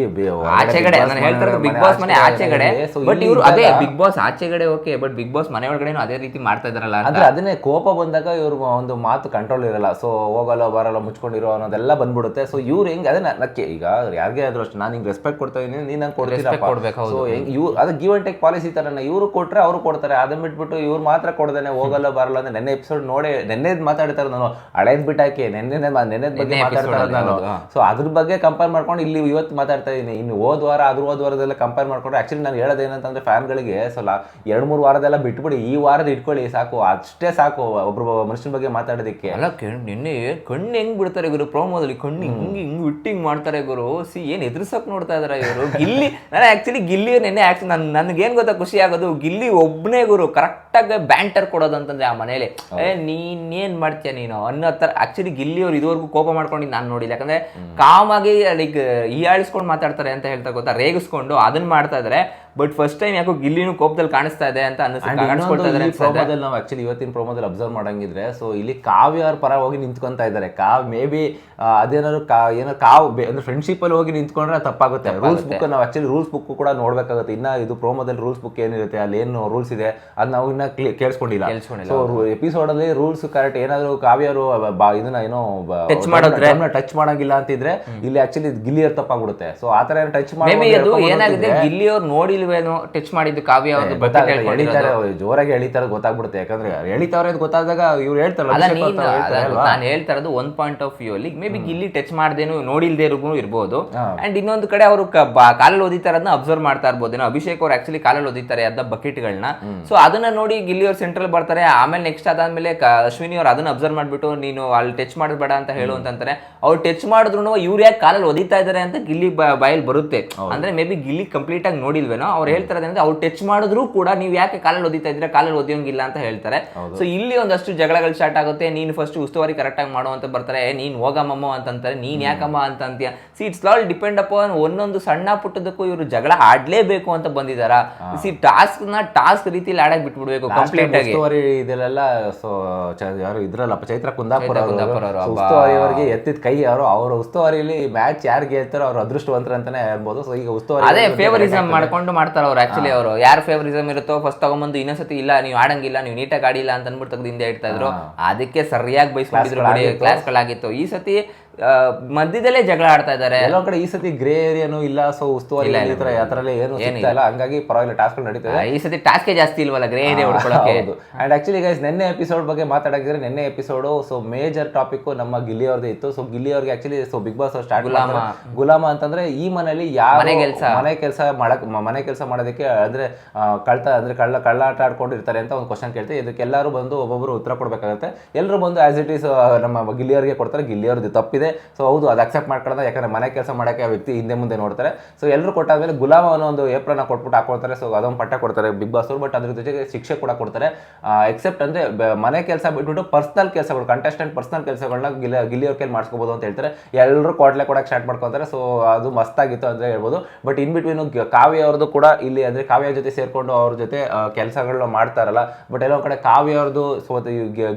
ಆಚೆಗಡೆ ನಾನು ಹೇಳ್ತಾ ಇರೋದು ಬಿಗ್ ಬಾಸ್ ಮನೆ ಆಚೆಗಡೆ. ಬಟ್ ಇವರು ಅದೇ ಬಿಗ್ ಬಾಸ್ ಆಚೆಗಡೆ ಓಕೆ, ಬಟ್ ಬಿಗ್ ಬಾಸ್ ಮನೆ ಒಳಗಡೆ ಅದೇ ರೀತಿ ಮಾಡ್ತಾ ಇದಾರಲ್ಲ. ಅಂದ್ರೆ ಅದನ್ನೇ ಕೋಪ ಬಂದಾಗ ಇವ್ರ ಒಂದು ಮಾತು ಕಂಟ್ರೋಲ್ ಇರಲ್ಲ. ಸೊ ಹೋಗಲ್ಲ ಬರಲ್ಲ ಮುಚ್ಕೊಂಡಿರೋ ಅನ್ನೋದೆಲ್ಲ ಬಂದ್ಬಿಡುತ್ತೆ. ಸೊ ಇವ್ರು ಹೆಂಗ್ ಅದೇ ನಕ್ಕೆ ಈಗ ಯಾರಿಗೆ ಆದ್ರೂ ಅಷ್ಟು ನಾನು ಹಿಂಗೆ ರೆಸ್ಪೆಕ್ಟ್ ಕೊಡ್ತಾ ಇದೀನಿ, ನೀನ್ ನಂಗೆ ಕೊಡ್ತೀರಪ್ಪ. ಸೊ ಇವ್ರು ಅದು ಗಿವ್ ಅಂಡ್ ಟೇಕ್ ಪಾಲಿಸಿ ತರ ಇವ್ರು ಕೊಟ್ರೆ ಅವರು ಕೊಡ್ತಾರೆ. ಅದನ್ನ ಬಿಟ್ಬಿಟ್ಟು ಇವ್ರು ಮಾತ್ರ ಕೊಡ್ದೇನೆ ಹೋಗಲ್ಲ ಬರಲ್ಲ ಅಂದ್ರೆ, ನೆನ್ನೆ ಎಪಿಸೋಡ್ ನೋಡಿ ನೆನ್ನೆದ್ ಮಾತಾಡ್ತಾರೆ. ನಾನು ಹಳೇದ್ ಬಿಟ್ಟಾಕಿ ನೆನ್ನೆದ್ ಬಗ್ಗೆ ಮಾತಾಡ್ತಾರೆ ನಾನು. ಸೊ ಅದ್ರ ಬಗ್ಗೆ ಕಂಪೇರ್ ಮಾಡ್ಕೊಂಡು ಇಲ್ಲಿ ಇವತ್ತು ಮಾತಾಡ್ತಾ ಇದೀನಿ. ಇನ್ನು ಹೋದ ವಾರದೆಲ್ಲ ಕಂಪೇರ್ ಮಾಡ್ಕೊಂಡ್ರೆ ಆಕ್ಚುಲಿ ನಾನು ಹೇಳೋದೇನಂತಂದ್ರೆ, ಫ್ಯಾನ್ಗಳಿಗೆ ಸ್ವಲ್ಪ 2-3 ವಾರದೆಲ್ಲ ಬಿಟ್ಬಿಡಿ, ಈ ವಾರದ ಇಟ್ಕೊಳ್ಳಿ ಸಾಕು, ಅಷ್ಟೇ ಸಾಕು ಒಬ್ರು ಮನುಷ್ಯನ ಬಗ್ಗೆ ಮಾತಾಡೋದಕ್ಕೆ. ಅಲ್ಲ ನಿನ್ನೆ ಕಣ್ಣು ಹೆಂಗ್ ಬಿಡ್ತಾರೆ ಗುರು ಪ್ರೋಮೋದಲ್ಲಿ, ಕಣ್ಣು ಹಿಂಗ್ ವಿಟ್ಟಿಂಗ್ ಮಾಡ್ತಾರೆ ಗುರು. ಏನ್ ಎದುರ್ಸಕ್ ನೋಡ್ತಾ ಇದಾರೆ ಇವರು. ಗಿಲ್ಲಿ ನಾನು ಆಕ್ಚುಲಿ ಗಿಲ್ಲಿ ನೆನ್ನೆ ನನ್ಗೇನ್ ಗೊತ್ತಾ ಖುಷಿ ಆಗೋದು, ಗಿಲ್ಲಿ ಒಬ್ನೇ ಗುರು ಕರೆಕ್ಟ್ ಆಗಿ ಬ್ಯಾಂಟರ್ ಕೊಡೋದು ಅಂತಂದ್ರೆ ಆ ಮನೇಲಿ. ನೀನ್ ಮಾಡ್ತೀಯ ನೀನು ಅನ್ನೋ ತರ. ಆಕ್ಚುಲಿ ಗಿಲ್ಲಿ ಅವ್ರು ಇದುವರೆಗೂ ಕೋಪ ಮಾಡ್ಕೊಂಡು ನಾನು ನೋಡಿಲ್ಲ. ಯಾಕಂದ್ರೆ ಕಾಮಾಗಿ ಲೈಕ್ ಹೀಯಾಳಿಸ್ಕೊಂಡು ಮಾತಾಡ್ತಾರೆ ಅಂತ ಹೇಳ್ತಾ ಗೊತ್ತಾ, ರೇಗಿಸ್ಕೊಂಡು ಅದನ್ನ ಮಾಡ್ತಾ ಇದಾರೆ. ಬಟ್ ಫಸ್ಟ್ ಟೈಮ್ ಯಾಕೋ ಗಿಲ್ಲಿನೂ ಕೋಪದಲ್ಲಿ ಕಾಣಿಸ್ತಾ ಇದೆ ಅಂತ ಪ್ರೋಮೋದಲ್ಲಿ ನಾವು ಆಕ್ಚುಲಿ ಇವತ್ತಿನ ಪ್ರೋಮೋದಲ್ಲಿ ಅಬ್ಸರ್ವ್ ಮಾಡಂಗಿದ್ರೆ, ಸೊ ಇಲ್ಲಿ ಕಾವ್ಯ ಅವ್ರ ಪರ ಹೋಗಿ ನಿಂತ್ಕೊಂತ ಇದ್ದಾರೆ. ಮೇ ಬಿ ಅದೇನಾದ್ರು ಅಂದ್ರೆ ಫ್ರೆಂಡ್ಶಿಪ್ ಅಲ್ಲಿ ಹೋಗಿ ನಿಂತ್ಕೊಂಡ್ರೆ ತಪ್ಪಾಗುತ್ತೆ. ರೂಲ್ಸ್ ಬುಕ್ ನಾವು ಆಕ್ಚುಲಿ ರೂಲ್ಸ್ ಬುಕ್ ಕೂಡ ನೋಡ್ಬೇಕಾಗುತ್ತೆ. ಇನ್ನ ಇದು ಪ್ರೋಮೋದಲ್ಲಿ ರೂಲ್ಸ್ ಬುಕ್ ಏನಿರುತ್ತೆ, ಅಲ್ಲಿ ಏನು ರೂಲ್ಸ್ ಇದೆ ಅದ್ ನಾವು ಇನ್ನ ಕೇಳಿಸ್ಕೊಂಡಿಲ್ಲ. ಸೊ ಎಪಿಸೋಡ್ ಅಲ್ಲಿ ರೂಲ್ಸ್ ಕರೆಕ್ಟ್ ಏನಾದ್ರು ಕಾವ್ಯ ಅವರು ಇದನ್ನ ಏನೋ ಟಚ್ ಮಾಡಂಗಿಲ್ಲ ಅಂತಿದ್ರೆ, ಇಲ್ಲಿ ಆಕ್ಚುಲಿ ಗಿಲ್ಲಿ ಅವ್ರ ತಪ್ಪಾಗ್ಬಿಡುತ್ತೆ. ಸೊ ಆತರ ಏನು ಟಚ್ ಮಾಡಿ ಏನಾಗಿದೆ, ಗಿಲ್ಲಿ ಅವ್ರು ನೋಡಿಲ್ವೇನೋ ಟಚ್ ಮಾಡಿದ್ದು ಕಾವ್ಯ ಜೋರಾಗಿ ಎಳಿತಾರೆ ಗೊತ್ತಾಗ್ಬಿಡುತ್ತೆ. ಯಾಕಂದ್ರೆ ಎಳಿತಾವ್ರೆ ಗೊತ್ತಾದಾಗ ಇವ್ರು ಹೇಳ್ತಾರಲ್ಲ. ನಾನು ಹೇಳ್ತಾ ಇರೋದು ಒಂದ್ ಪಾಯಿಂಟ್ ಆಫ್ ವ್ಯೂ ಅಲ್ಲಿ ಮೇ ಬಿ ಗಿಲ್ಲಿ ಟಚ್ ಮಾಡ್ದೇನು ನೋಡಿಲ್ದೇ ಇರ್ಬೋದು. ಅಂಡ್ ಇನ್ನೊಂದು ಕಡೆ ಅವರು ಕಾಲಲ್ಲಿ ಓದಿತಾರದನ್ನ ಅಬ್ಸರ್ವ್ ಮಾಡ್ತಾ ಇರ್ಬೋದೇನೋ. ಅಭಿಷೇಕ್ ಅವ್ರು ಆಕ್ಚುಲಿ ಕಾಲಲ್ಲಿ ಓದಿತಾರೆ ಅದ ಬಕೆಟ್ ಗಳನ್ನ. ಸೊ ಅದನ್ನ ನೋಡಿ ಗಿಲ್ಲಿ ಅವ್ರು ಸೆಂಟ್ರಲ್ ಬರ್ತಾರೆ. ಆಮೇಲೆ ನೆಕ್ಸ್ಟ್ ಅದಾದ್ಮೇಲೆ ಅಶ್ವಿನಿ ಅವ್ರು ಅದನ್ನ ಅಬ್ಸರ್ವ್ ಮಾಡ್ಬಿಟ್ಟು ನೀನು ಅಲ್ಲಿ ಟಚ್ ಮಾಡಬೇಡ ಅಂತ ಹೇಳು ಅಂತಾರೆ. ಅವ್ರು ಟಚ್ ಮಾಡಿದ್ರು ಇವ್ರು ಯಾಕೆ ಕಾಲಲ್ಲಿ ಓದಿತಾ ಇದಾರೆ ಅಂತ ಗಿಲ್ಲಿ ಬಾಯಲ್ಲಿ ಬರುತ್ತೆ. ಅಂದ್ರೆ ಮೇ ಬಿ ಗಿಲ್ಲಿ ಕಂಪ್ಲೀಟ್ ಆಗಿ ನೋಡಿಲ್ವೇನೋ. ಅವ್ರು ಹೇಳ್ತಾರೆ ಅಂದ್ರೆ ಅವ್ರು ಟಚ್ ಮಾಡಿದ್ರು ಕೂಡ ನೀವು ಯಾಕೆ ಕಾಲಲ್ಲಿ ಓದಿತಾ ಇದ್ರೆ, ಕಾಲಲ್ಲಿ ಓದಿಯೋಂಗಿಲ್ಲ ಅಂತ ಹೇಳ್ತಾರೆ. ಸೊ ಇಲ್ಲಿ ಒಂದಷ್ಟು ಜಗಳಗಳು ಸ್ಟಾರ್ಟ್ ಆಗುತ್ತೆ. ನೀನು ಫಸ್ಟ್ ಉಸ್ತುವಾರಿ ಕರೆಕ್ಟ್ ಆಗಿ ಮಾಡೋ ಅಂತ ಬರ್ತಾರೆ. ನೀನ್ ಹೋಗಮ್ಮ ಅಂತಂತಾರೆ, ನೀನ್ ಯಾಕಮ್ಮ ಅಂತ ಅಂತೀಯ. ಇಟ್ಸ್ ಆಲ್ ಡಿಪೆಂಡ್ ಅಪಾನ್ ಒಂದೊಂದು ಸಣ್ಣ ಪುಟ್ಟದಕ್ಕೂ ಇವರು ಜಗಳ ಆಡ್ಲೇಬೇಕು ಅಂತ ಬಂದಿದಾರ. ಟಾಸ್ಕ್ ರೀತಿಯಲ್ಲಿ ಆಡಕ್ ಬಿಟ್ಬಿಡ್ಬೇಕು ಕಂಪ್ಲೀಟ್ ಆಗಿ. ಇದೆಲ್ಲ ಸೊ ಯಾರು ಇದ್ರಲ್ಲಪ್ಪ ಚೈತ್ರ ಕುಂದಾಪುರ ಉಸ್ತುವಾರಿ ಅವರಿಗೆ ಎತ್ತಿದ ಕೈ ಅವ್ರ ಉಸ್ತುವಾರಿಯಲ್ಲಿ ಮ್ಯಾಚ್ ಯಾರು ಗೆಲ್ತಾರೋ ಅವ್ರ ಅದೃಷ್ಟವಂತರ ಅಂತಾನೆ ಹೇಳ್ಬೋದು. ಸೊ ಈಗ ಉಸ್ತುವಾರಿ ಅದೇ ಫೇವರಿಸಮ್ ಮಾಡ್ಕೊಂಡು ಮಾಡ್ತಾರೆ ಅವ್ರು. ಆಕ್ಚುಲಿ ಅವರು ಯಾರು ಫೇವರಿಸಮ್ ಇರುತ್ತೋ ಫಸ್ಟ್ ತಗೊಂಬಂದು ಇನ್ನೊಂದ್ಸತಿ ಇಲ್ಲ ನೀವು ಆಡಂಗಿಲ್ಲ, ನೀವು ನೀಟಾಗಿ ಆಡಿಲ್ಲ ಅಂತ ಅನ್ಬಿಟ್ಟು ತೆಗೆದು ಹಿಂದೆ ಇಡ್ತಾ ಇದ್ರು. ಅದಕ್ಕೆ ಸರಿಯಾಗಿ ಬೈಸ್ಕೊಂಡಿದ್ರು, ಕ್ಲಾಸ್ಗಳಾಗಿತ್ತು. ಈ ಸತಿ ಮಧ್ಯದಲ್ಲೇ ಜಗಳ ಆಡ್ತಾ ಇದ್ದಾರೆ. ಎಲ್ಲೋ ಕಡೆ ಈ ಸತಿ ಗ್ರೇ ಏರಿಯಾನು ಇಲ್ಲ, ಸೊ ಉಸ್ತುವಾರಿ ಈ ತರ ಆ ತರ ಏನು ಸಿಗ್ತಾ ಇಲ್ಲ, ಹಂಗಾಗಿ ಪರವಾಗಿಲ್ಲ ಟಾಸ್ಕ್ ನಡೀತದೆ. ಈ ಸತಿ ಟಾಸ್ಕೇ ಜಾಸ್ತಿ ಇಲ್ವಲ್ಲ ಗ್ರೇ ಏರಿಯಾ ಹೊಡ್ಕೊಳ್ಳೋಕೆ. ಅಂಡ್ ಆಕ್ಚುಲಿ ಗೈಸ್ ನೆನ್ನೆ ಎಪಿಸೋಡ್ ಬಗ್ಗೆ ಮಾತಾಡಿದ್ರೆ, ನೆನ್ನೆ ಎಪಿಸೋಡ್ ಸೊ ಮೇಜರ್ ಟಾಪಿಕ್ ನಮ್ಮ ಗಿಲ್ಲಿ ಅವ್ರದ್ದು ಇತ್ತು. ಸೊ ಗಿಲ್ಲಿ ಅವ್ರಿಗೆ actually so Bigg Boss start ಗುಲಾಮ ಅಂತಂದ್ರೆ ಈ ಮನೇಲಿ ಯಾವ ಮನೆ ಕೆಲಸ ಮಾಡೋದಕ್ಕೆ ಅಂದ್ರೆ ಕಳ್ಳಾಟ ಆಡ್ಕೊಂಡು ಇರ್ತಾರೆ ಅಂತ ಒಂದು ಕ್ವಶನ್ ಕೇಳ್ತೀವಿ. ಇದಕ್ಕೆಲ್ಲರೂ ಬಂದು ಒಬ್ಬೊಬ್ರು ಉತ್ತರ ಕೊಡ್ಬೇಕಾಗುತ್ತೆ. ಎಲ್ಲರೂ ಬಂದು ಆಸ್ ಇಟ್ ಈಸ್ ನಮ್ಮ ಗಿಲ್ಲಿಯವ್ರಿಗೆ ಕೊಡ್ತಾರೆ, ಗಿಲ್ಲಿಯವ್ರದ್ದು ತಪ್ಪಿದೆ, ಸೊ ಹೌದು ಅದು ಅಕ್ಸೆಪ್ಟ್ ಮಾಡ್ಕೊಳ್ಳೋದು, ಯಾಕಂದ್ರೆ ಮನೆ ಕೆಲಸ ಮಾಡೋಕ್ಕೆ ಆ ವ್ಯಕ್ತಿ ಹಿಂದೆ ಮುಂದೆ ನೋಡ್ತಾರೆ. ಸೊ ಎಲ್ಲರೂ ಕೊಟ್ಟಾದ್ಮೇಲೆ ಗುಲಾಮ ಅನ್ನೋ ಒಂದು ಏಪ್ರನ್ನ ಕೊಟ್ಬಿಟ್ಟು ಹಾಕೊಳ್ತಾರೆ. ಸೊ ಅದೊಂದು ಪಟ್ಟ ಕೊಡ್ತಾರೆ ಬಿಗ್ ಬಾಸ್ ಅವರು. ಬಟ್ ಅದ್ರ ಜೊತೆಗೆ ಶಿಕ್ಷೆ ಕೂಡ ಕೊಡ್ತಾರೆ. ಎಕ್ಸೆಪ್ಟ್ ಅಂದ್ರೆ ಮನೆ ಕೆಲಸ ಬಿಟ್ಬಿಟ್ಟು ಪರ್ಸನಲ್ ಕೆಲಸಗಳು, ಕಂಟೆಸ್ಟೆಂಟ್ ಪರ್ಸನಲ್ ಕೆಲಸಗಳನ್ನ ಗಿಲ್ಲಿಯವ್ರ ಕೈಲಿ ಮಾಡಿಸ್ಕೋಬಹುದು ಅಂತ ಹೇಳ್ತಾರೆ. ಎಲ್ಲರೂ ಕೊಡ್ಲೆ ಕೊಡಕ್ಕೆ ಸ್ಟಾರ್ಟ್ ಮಾಡ್ಕೊತಾರೆ. ಸೊ ಅದು ಮಸ್ತಾಗಿತ್ತು ಅಂತ ಹೇಳ್ಬೋದು. ಬಟ್ ಇನ್ ಬಿಟ್ವೀನ್ ಕಾವ್ಯ ಅವ್ರದ್ದು ಕೂಡ ಇಲ್ಲಿ ಅಂದ್ರೆ ಕಾವ್ಯ ಜೊತೆ ಸೇರ್ಕೊಂಡು ಅವ್ರ ಜೊತೆ ಕೆಲಸಗಳನ್ನ ಮಾಡ್ತಾರಲ್ಲ. ಬಟ್ ಎಲ್ಲೋ ಕಡೆ ಕಾವ್ಯ ಅವ್ರದ್ದು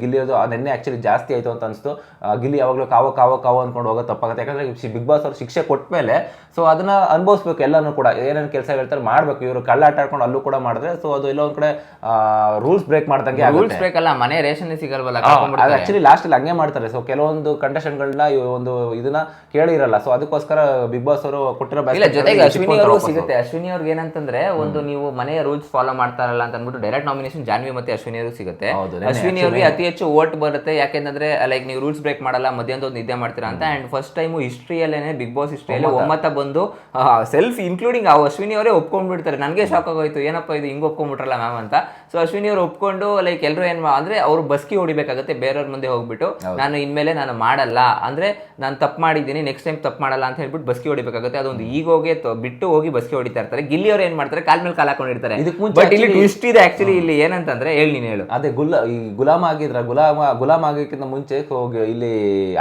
ಗಿಲ್ಲಿಯವ್ರದ್ದು ನೆನ್ನೆ ಆಕ್ಚುಲಿ ಜಾಸ್ತಿ ಆಯ್ತು ಅಂತ ಅನಿಸ್ತು. ಗಿಲ್ಲಿ ಯಾವಾಗಲೂ ಕಾವು ಅಂದ್ಕೊಂಡು ಹೋಗೋದು ತಪ್ಪಾಗುತ್ತೆ. ಯಾಕಂದ್ರೆ ಬಿಗ್ ಬಾಸ್ ಅವ್ರು ಶಿಕ್ಷೆ ಕೊಟ್ಟ ಮೇಲೆ ಸೊ ಅದನ್ನ ಅನುಭವಿಸ್ಬೇಕು. ಎಲ್ಲಾನು ಕೂಡ ಏನೇನು ಕೆಲಸ ಹೇಳ್ತಾರೆ ಮಾಡ್ಬೇಕು. ಇವರು ಕಳ್ಳಾಟ ಆಡ್ಕೊಂಡು ಅಲ್ಲೂ ಕೂಡ ಮಾಡಿದ್ರೆ ಸೊ ಅದು ಎಲ್ಲೋ ಒಂದ್ ಕಡೆ ರೂಲ್ಸ್ ಬ್ರೇಕ್ ಮಾಡ್ದಂಗೆ. ರೂಲ್ಸ್ ಬ್ರೇಕ್ ಅಲ್ಲ, ಮನೆ ರೇಷನ್ ಸಿಗಲ್ವಲ್ಲ. ಆಕ್ಚುಲಿ ಲಾಸ್ಟ್ ಅಲ್ಲಿ ಹಂಗೆ ಮಾಡ್ತಾರೆ. ಸೊ ಕೆಲವೊಂದು ಕಂಡೀಷನ್ಗಳನ್ನ ಒಂದು ಇದನ್ನ ಕೇಳಿರಲ್ಲ. ಸೊ ಅದಕ್ಕೋಸ್ಕರ ಬಿಗ್ ಬಾಸ್ ಅವರು ಕೊಟ್ಟಿರೋ ಜೊತೆಗೆ ಅಶ್ವಿನಿ ಅವರು ಸಿಗುತ್ತೆ. ಅಶ್ವಿನಿ ಅವ್ರಿಗೆ ಏನಂತಂದ್ರೆ ಒಂದು ನೀವು ಮನೆಯ ರೂಲ್ಸ್ ಫಾಲೋ ಮಾಡ್ತಾರಲ್ಲ ಅಂತ ಅಂದ್ಬಿಟ್ಟು ಡೈರೆಕ್ಟ್ ನಾಮಿನೇಷನ್ ಜಾನ್ವಿ ಮತ್ತೆ ಅಶ್ವಿನಿ ಅವ್ರಿಗೆ ಸಿಗುತ್ತೆ. ಅಶ್ವಿನಿ ಅವ್ರಿಗೆ ಅತಿ ಹೆಚ್ಚು ವೋಟ್ ಬರುತ್ತೆ. ಯಾಕೆಂದ್ರೆ ಲೈಕ್ ನೀವು ರೂಲ್ಸ್ ಬ್ರೇಕ್ ಮಾಡಲ್ಲ, ಮಧ್ಯಾಹ್ನದ ನಿದ್ದೆ ಮಾಡ್ತೀರಾ ಅಂತ. ಅಂಡ್ ಫಸ್ಟ್ ಟೈಮ್ ಹಿಸ್ಟ್ರಿಯಲ್ಲೇನೆ ಬಿಗ್ ಬಾಸ್ ಹಿಸ್ಟ್ರಿಯಲ್ಲಿ ಒಮ್ಮತ ಬಂದು ಸೆಲ್ಫ್ ಇನ್ಕ್ಲೂಡಿಂಗ್ ಅಶ್ವಿನಿ ಅವರೇ ಒಪ್ಕೊಂಡ್ಬಿಡ್ತಾರೆ. ನನಗೆ ಶಾಕ್ ಆಗೋಯ್ತು, ಏನಪ್ಪ ಇದು ಹಿಂಗ್ ಒಪ್ಕೊಂಡ್ಬಿಟ್ರಲ್ಲ ಮ್ಯಾಮ್ ಅಂತ. ಸೊ ಅಶ್ವಿನಿ ಅವರು ಒಪ್ಕೊಂಡು ಲೈಕ್ ಎಲ್ಲರೂ ಏನ್ ಅಂದ್ರೆ ಅವ್ರು ಬಸ್ಕಿ ಹೊಡಿಬೇಕಾಗುತ್ತೆ ಬೇರೆಯವ್ರ ಮುಂದೆ ಹೋಗ್ಬಿಟ್ಟು, ನಾನು ಇನ್ಮೇಲೆ ನಾನು ಮಾಡಲ್ಲ ಅಂದ್ರೆ ನಾನು ತಪ್ಪು ಮಾಡಿದ್ದೀನಿ, ನೆಕ್ಸ್ಟ್ ಟೈಮ್ ತಪ್ಪು ಮಾಡಲ್ಲ ಅಂತ ಹೇಳ್ಬಿಟ್ಟು ಬಸ್ಕಿ ಹೊಡಿಬೇಕಾಗುತ್ತೆ. ಅದೊಂದು ಈಗೋಗೆ ಬಿಟ್ಟು ಹೋಗಿ ಬಸ್ಕಿ ಹೊಡಿತಾ ಇರ್ತಾರೆ. ಗಿಲ್ಲಿ ಅವ್ರು ಏನ್ ಮಾಡ್ತಾರೆ, ಕಾಲ್ ಮೇಲೆ ಕಾಲ್ ಹಾಕೊಂಡಿರ್ತಾರೆ. ಬಟ್ ಇಲ್ಲಿ ಟ್ವಿಸ್ಟ್ ಇದೆ ಆಕ್ಚುಲಿ. ಇಲ್ಲಿ ಏನಂತಂದ್ರೆ ನೀನು ಹೇಳು. ಅದೇ ಗುಲಾಮ ಆಗಿದ್ರ ಗುಲಾಮ ಆಗಕ್ಕಿಂತ ಮುಂಚೆ ಇಲ್ಲಿ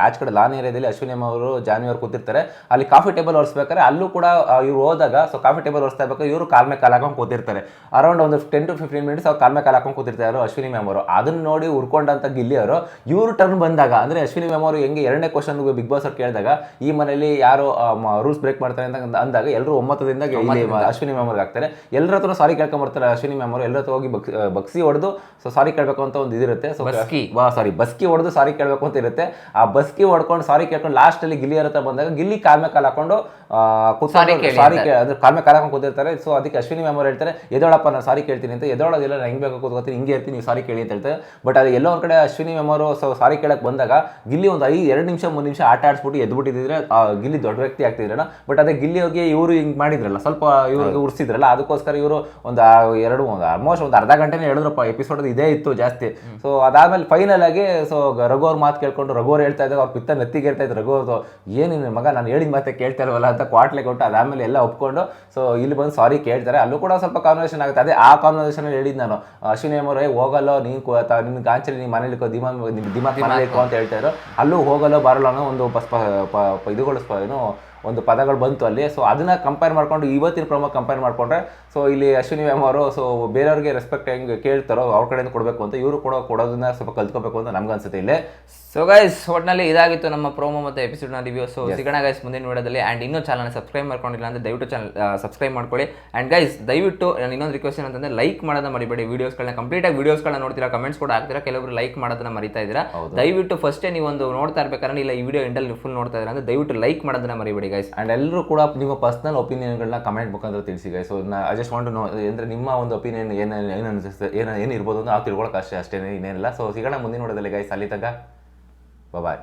ಆಚೆ ಕಡೆ ಲಾನ್ ಏರಿಯಾದಲ್ಲಿ ಅಶ್ವಿನಿ ಅವರು ಜಾನ್ವಿ ಅವರು ಕೂತಿರ್ತಾರೆ. ಅಲ್ಲಿ ಕಾಫಿ ಟೇಬಲ್ ಒರೆಸ್ಬೇಕಾದ್ರೆ ಅಲ್ಲೂ ಕೂಡ ಇವ್ರು ಹೋದಾಗ ಸೊ ಕಾಫಿ ಟೇಬಲ್ ಒರೆಸ್ತಾ ಇರ್ಬೇಕು, ಇವರು ಕಾಲ್ ಮೇಲೆ ಕಾಲ್ ಹಾಕೊಂಡು ಕೂತಿರ್ತಾರೆ. ಅರೌಂಡ್ ಒಂದು 10 to 15 minutes ಅವ್ರು ಕಾಲ್ ಮೇಲೆ ಕಾಲ್ ಹಾಕೊಂಡು ಕೂತಿರ್ತಾರೆ ಅಶ್ವಿನಿ ಮ್ಯಾಮ್ ಅವರು. ಅದನ್ನ ನೋಡಿ ಉರ್ಕೊಂಡಂತ ಗಿಲ್ಲಿ ಅವರು ಇವ್ರು ಟರ್ನ್ ಬಂದಾಗ ಅಂದ್ರೆ ಅಶ್ವಿನಿ ಮ್ಯಾಮ್ ಅವರು ಹೆಂಗೆ ಎರಡನೇ ಕ್ವಶನ್ ಬಿಗ್ ಬಾಸ್ ಅವ್ರು ಕೇಳಿದಾಗ ಈ ಮನೆಯಲ್ಲಿ ಯಾರು ರೂಲ್ಸ್ ಬ್ರೇಕ್ ಮಾಡ್ತಾರೆ ಅಂತ ಅಂದಾಗ ಎಲ್ಲರೂ ಒಮ್ಮತದಿಂದ ಅಶ್ವಿನಿ ಮ್ಯಾಮ್ ಅವ್ರಿಗೆ ಆಗ್ತಾರೆ. ಎಲ್ಲರ ಹತ್ರ ಸಾರಿ ಕೇಳ್ಕೊಂಡ್ಬರ್ತಾರೆ ಅಶ್ವಿನಿ ಮ್ಯಾಮ್ ಅವರು. ಎಲ್ಲರ ಹತ್ರ ಹೋಗಿ ಬಕ್ಸಿ ಹೊಡೆದು ಸೊ ಸಾರಿ ಕೇಳಬೇಕು ಅಂತ ಒಂದು ಇದಿರುತ್ತೆ. ಸೊ ಬಸ್ಕಿ ಹೊಡೆದು ಸಾರಿ ಕೇಳಬೇಕು ಅಂತ ಇರುತ್ತೆ. ಆ ಬಸ್ಕಿ ಹೊಡ್ಕೊಂಡು ಸಾರಿ ಕೇಳ್ಕೊಂಡು ಲಾಸ್ಟ್ ಅಲ್ಲಿ ಗಿಲ್ಲಿ ಹತ್ರ ಬಂದಾಗ ಗಿಲ್ಲಿ ಕಾಲ್ ಮೇಲೆ ಕಾಲ್ ಹಾಕೊಂಡು ಸಾರಿ ಅಂದ್ರೆ ಕಾಲ್ ಮೇಲೆ ಕಾಲ್ ಹಾಕೊಂಡು ಕೂತಿರ್ತಾರೆ. ಸೊ ಅದಕ್ಕೆ ಅಶ್ವಿನಿ ಮ್ಯಾಮ್ ಅವ್ರು ಹೇಳ್ತಾರೆ, ಎದೋಳಪ್ಪ ನಾನು ಸಾರಿ ಕೇಳ್ತೀನಿ ಅಂತ. ಎದೋಳೋದಿಲ್ಲ, ನಾನು ಹೆಂಗ್ ಬೇಕು ಕೂತ್ಕೋತೀನಿ, ಹಿಂಗೆ ಇರ್ತೀನಿ, ನೀವು ಸಾರಿ ಕೇಳಿ ಅಂತ ಹೇಳ್ತಾರೆ. ಬಟ್ ಅದು ಎಲ್ಲೋ ಒಂದ್ ಕಡೆ ಅಶ್ವಿನಿ ಮ್ಯಾಮ್ ಅವರು ಸೊ ಸಾರಿ ಕೇಳಕ್ ಬಂದಾಗ ಗಿಲ್ಲಿ ಒಂದು 2 ನಿಮಿಷ 3 ನಿಮಿಷ ಆಟ ಆಡ್ಸ್ಬಿಟ್ಟು ಎದ್ಬಿಟ್ಟಿದ್ರೆ ಗಿಲ್ಲಿ ದೊಡ್ಡ ವ್ಯಕ್ತಿ ಆಗ್ತಿದ್ರಲ್ಲ. ಬಟ್ ಅದೇ ಗಿಲ್ಲಿ ಹೋಗಿ ಇವರು ಹಿಂಗ್ ಮಾಡಿದ್ರಲ್ಲ, ಸ್ವಲ್ಪ ಇವ್ರಿಗೆ ಉರ್ಸಿದ್ರಲ್ಲ, ಅದಕ್ಕೋಸ್ಕರ ಇವರು ಆಲ್ಮೋಸ್ಟ್ ಒಂದು ಅರ್ಧ ಗಂಟೆನೇ ಹೇಳಿದ್ರಪ್ಪ. ಎಪಿಸೋಡ್ ಇದೇ ಇತ್ತು ಜಾಸ್ತಿ. ಸೊ ಅದಾದ್ಮೇಲೆ ಫೈನಲ್ ಆಗಿ ಸೊ ರಘು ಅವ್ರ ಮಾತು ಕೇಳ್ಕೊಂಡು ರಘು ಅವ್ರು ಹೇಳ್ತಾ ಇದ್ದಾಗ ಅವ್ರ ಪಿತ್ತ ನೆತ್ತಿಗೆ ಹೇಳ್ತಾ ಇದ್ರು. ರಘು ಅವ್ರದ್ದು ಏನಿನ ಮಗ ನಾನು ಹೇಳಿದ ಮಾತೆ ಕೇಳ್ತಾ ಇಲ್ವಲ್ಲ ಅಂತ ಕ್ವಾಟ್ಲೆ ಕೊಟ್ಟು ಅದಾದ್ಮೇಲೆ ಎಲ್ಲ ಒಪ್ಕೊಂಡು ಸೊ ಇಲ್ಲಿ ಬಂದು ಸಾರಿ ಕೇಳ್ತಾರೆ. ಅಲ್ಲೂ ಕೂಡ ಸ್ವಲ್ಪ ಕಾನ್ವರ್ಸೇಷನ್ ಆಗುತ್ತೆ. ಅದೇ ಆ ಕಾನ್ವರ್ಸೇಷನ್ ಹೇಳಿದ್ ನಾನು ಅಶ್ವಿನಿ ಅವರೇ ಹೋಗಲ್ಲೋ ನಿನ್ ಗಾಂಚಲಿ ನೀನ್ ಮನೇಲಿ ದಿಮಾಕ್ ಮನೇಲಿ ಅಂತ ಹೇಳ್ತಾ ಇದ್ರು. ಅಲ್ಲೂ ಹೋಗಲ್ಲೋ ಬರಲ್ಲ ಅನ್ನೋ ಒಂದು ಇದುಗಳು ಒಂದು ಪದಗಳು ಬಂತು ಅಲ್ಲಿ. ಸೊ ಅದನ್ನ ಕಂಪೇರ್ ಮಾಡ್ಕೊಂಡು ಇವತ್ತಿನ ಪ್ರಮುಖ ಕಂಪೇರ್ ಮಾಡ್ಕೊಂಡ್ರೆ ಸೊ ಇಲ್ಲಿ ಅಶ್ವಿನಿ ಮ್ಯಾಮ್ ಅವರು ಸೊ ಬೇರೆಯವ್ರಿಗೆ ರೆಸ್ಪೆಕ್ಟ್ ಹೆಂಗೆ ಕೇಳ್ತಾರೋ ಅವ್ರ ಕಡೆಯಿಂದ ಕೊಡಬೇಕು ಅಂತ ಇವರು ಕೊಡೋದನ್ನ ಸ್ವಲ್ಪ ಕಲ್ತ್ಕೋಬೇಕು ಅಂತ ನಮ್ಗೆ ಅನ್ಸುತ್ತೆ ಇಲ್ಲಿ. ಸೊ ಗೈಸ್ ಒಟ್ಟಿನಲ್ಲಿ ಇದಾಗಿತ್ತು ನಮ್ಮ ಪ್ರೋಮೋ ಮತ್ತು ಎಪಿಸೋಡ್ನ ರಿವ್ಯೂ. ಸೊ ಸಿಗೋಣ ಗೈಸ್ ಮುಂದಿನ ವಿಡಿಯೋದಲ್ಲಿ. ಆ್ಯಂಡ್ ಇನ್ನೂ ಚಾನಲ್ ಸಬ್ಸ್ಕ್ರೈಬ್ ಮಾಡ್ಕೊಂಡಿಲ್ಲ ಅಂದರೆ ದಯವಿಟ್ಟು ಚಾನಲ್ ಸಬ್ಸ್ಕ್ರೈಬ್ ಮಾಡ್ಕೊಳ್ಳಿ. ಆ್ಯಂಡ್ ಗೈಸ್ ದಯವಿಟ್ಟು ನಾನು ಇನ್ನೊಂದು ರಿಕ್ವೆಸ್ಟ್ ಏನಂತಂದರೆ ಲೈಕ್ ಮಾಡೋದನ್ನ ಮರಿಬೇಡಿ. ವೀಡಿಯೋಸ್ಗಳನ್ನ ಕಂಪ್ಲೀಟಾಗಿ ವೀಡಿಯೋಸ್ಗಳನ್ನ ನೋಡ್ತೀರಾ, ಕಮೆಂಟ್ಸ್ ಕೂಡ ಆಗ್ತೀರಾ, ಕೆಲವರು ಲೈಕ್ ಮಾಡೋದನ್ನ ಮರಿತಾ ಇದ್ದೀರಾ. ದಯವಿಟ್ಟು ಫಸ್ಟೇ ನೀವು ಒಂದು ನೋಡ್ತಾ ಇರಬೇಕಾದ್ರೆ ಇಲ್ಲ ಈ ವಿಡಿಯೋ ಎಂಡಲ್ಲಿ ಫುಲ್ ನೋಡ್ತಾ ಇದ್ದೀರಾ ಅಂದರೆ ದಯವಿಟ್ಟು ಲೈಕ್ ಮಾಡೋದನ್ನ ಮರಿಬೇಡಿ ಗೈಸ್. ಆ್ಯಂಡ್ ಎಲ್ಲರೂ ಕೂಡ ನಿಮ್ಮ ಪರ್ಸನಲ್ ಒಪಿನಿಯನ್ಗಳನ್ನ ಕಮೆಂಟ್ ಮುಖಾಂತರ ತಿಳಿಸಿ guys. So I just want to know ಅಂದರೆ ನಿಮ್ಮ ಒಂದು ಒಪಿನಿಯನ್ ಏನು ಅನಿಸುತ್ತೆ, ಏನು ಇರ್ಬೋದು ಅಂತ ನಾವು ತಿಳ್ಕೊಳ್ಳೋಕೆ ಅಷ್ಟೇ ಇನ್ನೇನಿಲ್ಲ. ಸೊ ಸಿಗೋಣ ಮುಂದಿನ ವಿಡಿಯೋದಲ್ಲಿ ಗೈಸ್. ಅಲ್ಲಿ ತನಕ ಬಾಯ್.